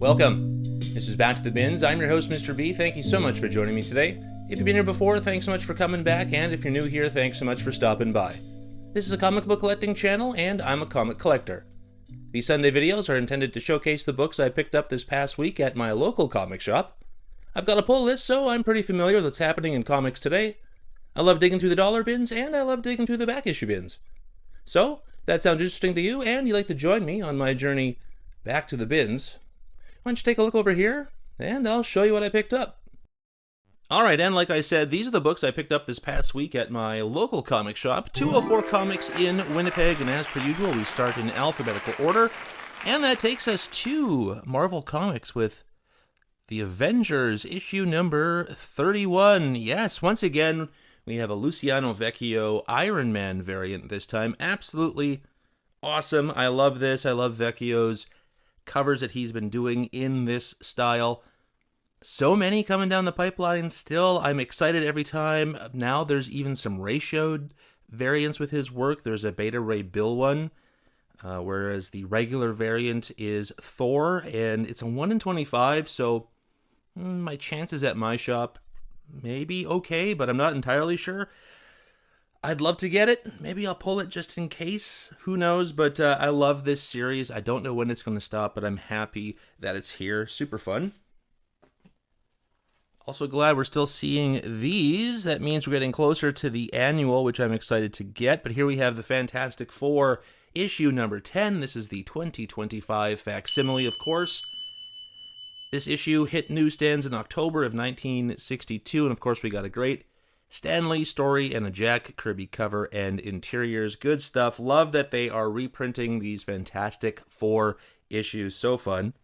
Welcome. This is Back to the Bins. I'm your host, Mr. B. Thank you so much for joining me today. If you've been here before, thanks so much for coming back, and if you're new here, thanks so much for stopping by. This is a comic book collecting channel, and I'm a comic collector. These Sunday videos are intended to showcase the books I picked up this past week at my local comic shop. I've got a pull list, so I'm pretty familiar with what's happening in comics today. I love digging through the dollar bins, and I love digging through the back issue bins. So, if that sounds interesting to you, and you'd like to join me on my journey back to the bins, why don't you take a look over here, and I'll show you what I picked up. Alright, and like I said, these are the books I picked up this past week at my local comic shop, 204 Comics in Winnipeg, and as per usual, we start in alphabetical order, and that takes us to Marvel Comics with the Avengers, issue number 31. Yes, once again, we have a Luciano Vecchio Iron Man variant this time. Absolutely awesome. I love this. I love Vecchio's covers that he's been doing in this style. So many coming down the pipeline still. I'm excited every time. Now there's even some ratioed variants with his work. There's a Beta Ray Bill one, whereas the regular variant is Thor, and it's a 1 in 25, so my chances at my shop may be okay, but I'm not entirely sure. I'd love to get it. Maybe I'll pull it just in case. Who knows? But I love this series. I don't know when it's going to stop, but I'm happy that it's here. Super fun. Also glad we're still seeing these. That means we're getting closer to the annual, which I'm excited to get. But here we have the Fantastic Four, issue number 10. This is the 2025 Facsimile, of course. This issue hit newsstands in October of 1962, and of course we got a great Stan Lee story and a Jack Kirby cover and interiors. Good stuff. Love that they are reprinting these Fantastic Four issues. So fun.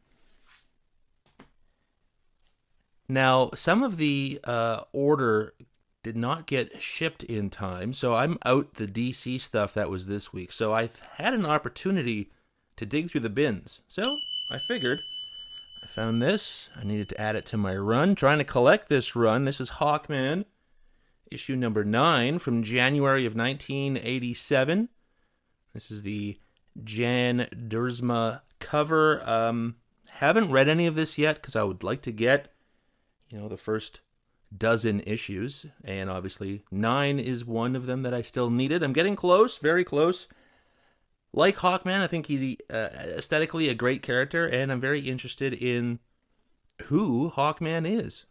Now, some of the order did not get shipped in time, so I'm out the DC stuff that was this week. So I've had an opportunity to dig through the bins. So I figured I found this. I needed to add it to my run. Trying to collect this run. This is Hawkman, issue number 9 from January of 1987. This is the Jan Duursma cover. Haven't read any of this yet because I would like to get, the first dozen issues. And obviously 9 is one of them that I still needed. I'm getting close, very close. Like Hawkman, I think he's aesthetically a great character, and I'm very interested in who Hawkman is.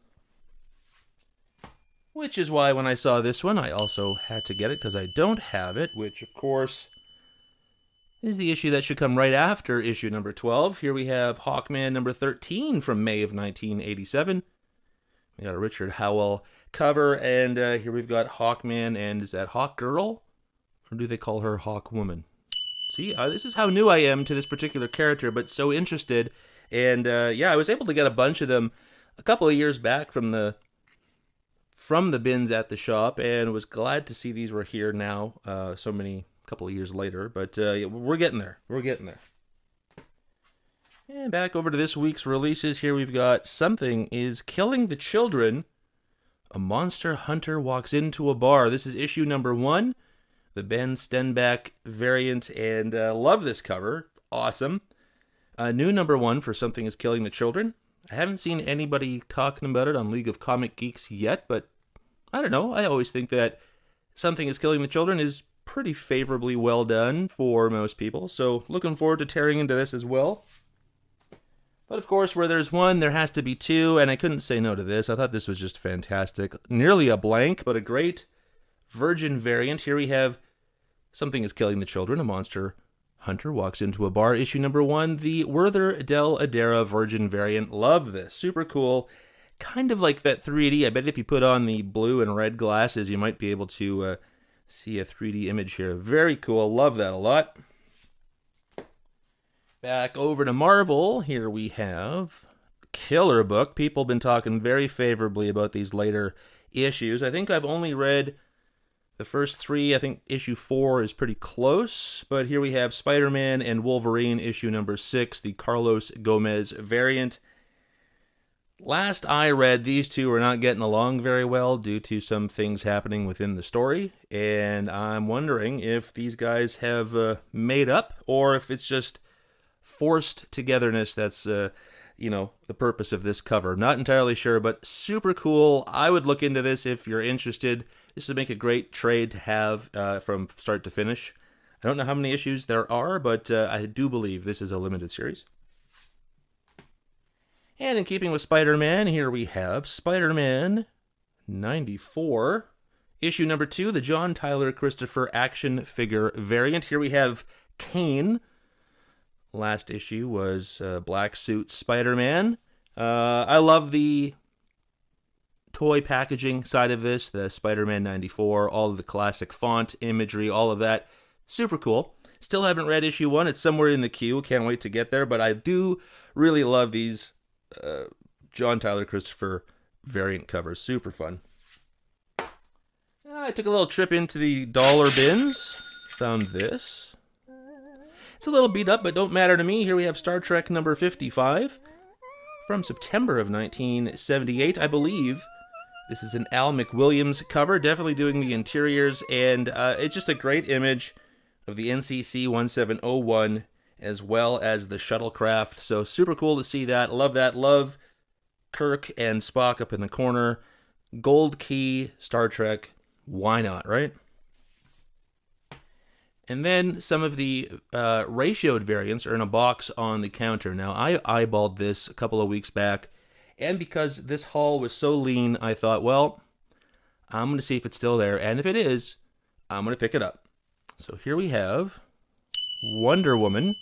Which is why when I saw this one, I also had to get it because I don't have it, which of course is the issue that should come right after issue number 12. Here we have Hawkman number 13 from May of 1987. We got a Richard Howell cover, and here we've got Hawkman, and is that Hawk Girl? Or do they call her Hawk Woman? See, this is how new I am to this particular character, but so interested. And I was able to get a bunch of them a couple of years back from the bins at the shop, and was glad to see these were here now, couple of years later. But we're getting there. And back over to this week's releases. Here we've got Something is Killing the Children. A monster hunter walks into a bar. This is issue number 1, the Ben Stenbeck variant, and love this cover. Awesome. New number 1 for Something is Killing the Children. I haven't seen anybody talking about it on League of Comic Geeks yet, but I don't know. I always think that Something is Killing the Children is pretty favorably well done for most people, so looking forward to tearing into this as well. But of course, where there's one, there has to be two, and I couldn't say no to this. I thought this was just fantastic. Nearly a blank, but a great Virgin variant. Here we have Something is Killing the Children. A monster hunter walks into a bar. Issue number 1, the Werther Dell'Edera Virgin variant. Love this. Super cool. Kind of like that 3D. I bet if you put on the blue and red glasses, you might be able to see a 3D image here. Very cool. Love that a lot. Back over to Marvel. Here we have killer book. People have been talking very favorably about these later issues. I think I've only read the first 3. I think issue 4 is pretty close. But here we have Spider-Man and Wolverine, issue number 6, the Carlos Gomez variant. Last I read, these two were not getting along very well due to some things happening within the story. And I'm wondering if these guys have made up, or if it's just forced togetherness that's the purpose of this cover. Not entirely sure, but super cool. I would look into this if you're interested. This would make a great trade to have from start to finish. I don't know how many issues there are, but I do believe this is a limited series. And in keeping with Spider-Man, here we have Spider-Man 94, issue number 2, the John Tyler Christopher action figure variant. Here we have Kane. Last issue was Black Suit Spider-Man. I love the toy packaging side of this, the Spider-Man 94, all of the classic font, imagery, all of that. Super cool. Still haven't read issue 1. It's somewhere in the queue. Can't wait to get there, but I do really love these John Tyler Christopher variant covers. Super fun. I took a little trip into the dollar bins. Found this. It's a little beat up, but don't matter to me. Here we have Star Trek number 55 from September of 1978, I believe. This is an Al McWilliams cover, definitely doing the interiors, and it's just a great image of the NCC 1701 as well as the shuttlecraft. So super cool to see that. Love that. Love Kirk and Spock up in the corner. Gold key, Star Trek. Why not, right? And then some of the ratioed variants are in a box on the counter. Now, I eyeballed this a couple of weeks back, and because this haul was so lean, I thought, well, I'm going to see if it's still there, and if it is, I'm going to pick it up. So here we have Wonder Woman,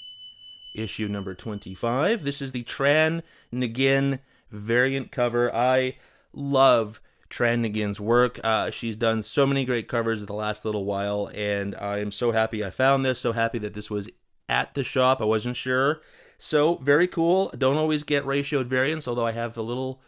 issue number 25. This is the Tran Nguyen variant cover. I love Tran Nguyen's work. She's done so many great covers in the last little while, and I am so happy I found this, so happy that this was at the shop. I wasn't sure. So, very cool. Don't always get ratioed variants, although I have a little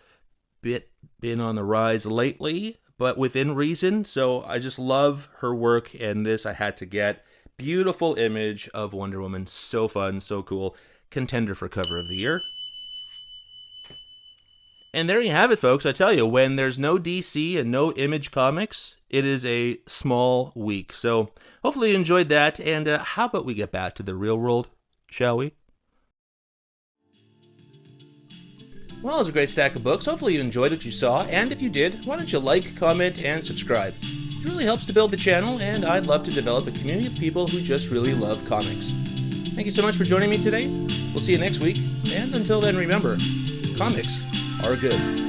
bit been on the rise lately, but within reason. So, I just love her work, and this I had to get. Beautiful image of Wonder Woman. So fun, so cool. Contender for cover of the year. And there you have it, folks. I tell you, when there's no DC and no Image Comics, it is a small week. So hopefully you enjoyed that. And how about we get back to the real world, shall we? Well, it was a great stack of books. Hopefully you enjoyed what you saw. And if you did, why don't you like, comment, and subscribe? It really helps to build the channel, and I'd love to develop a community of people who just really love comics. Thank you so much for joining me today. We'll see you next week. And until then, remember, comics are good.